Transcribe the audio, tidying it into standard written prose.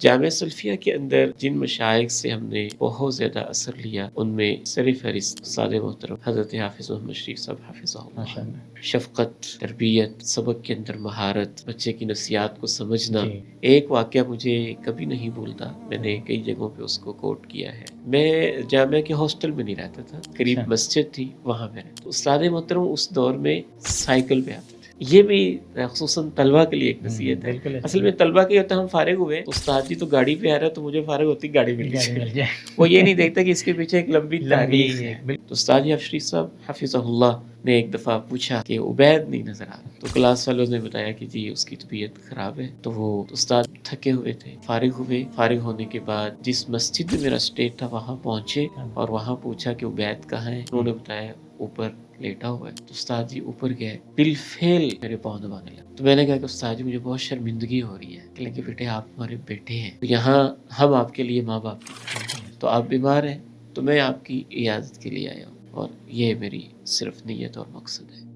جامعہ سلفیہ کے اندر جن مشائخ سے ہم نے بہت زیادہ اثر لیا ان میں سر فہرست استاد محترم حضرت حافظ محمد شریف صاحب حافظہ اللہ، شفقت، تربیت، سبق کے اندر مہارت، بچے کی نفسیات کو سمجھنا۔ ایک واقعہ مجھے کبھی نہیں بھولتا، میں نے کئی جگہوں پہ اس کو کوٹ کیا ہے۔ میں جامعہ کے ہاسٹل میں نہیں رہتا تھا، قریب مسجد تھی، وہاں میں رہتا۔ استاد محترم اس دور میں سائیکل پہ آتے تھے۔ یہ بھی خصوصاً طلبہ کے لیے ایک نصیحت ہے۔ اصل میں طلبہ کے ہوتا ہم فارغ ہوئے، استاد جی تو گاڑی پہ آ رہا ہے تو مجھے فارغ ہوتی گاڑی مل جائے۔ وہ یہ نہیں دیکھتا کہ اس کے پیچھے ایک لمبی تاریخ ہے۔ تو استاد جی شریف صاحب حفظہ اللہ نے ایک دفعہ پوچھا کہ عبید نہیں نظر آ رہا، تو کلاس والوں نے بتایا کہ جی اس کی طبیعت خراب ہے۔ تو وہ استاد تھکے ہوئے تھے، فارغ ہوئے۔ فارغ ہونے کے بعد جس مسجد میں میرا اسٹے تھا وہاں پہنچے اور وہاں پوچھا کہ عبید کہاں ہے؟ انہوں نے بتایا اوپر لیٹا ہوا ہے۔ تو استاد جی اوپر گئے، بالفعل میرے پاؤں دبانے لگے۔ تو میں نے کہا کہ استاد جی مجھے بہت شرمندگی ہو رہی ہے، کہ بیٹے آپ ہمارے بیٹے ہیں، تو یہاں ہم آپ کے لیے ماں باپ کی طرح ہیں، تو آپ بیمار ہیں تو میں آپ کی عیادت کے لیے آیا ہوں، اور یہ میری صرف نیت اور مقصد ہے۔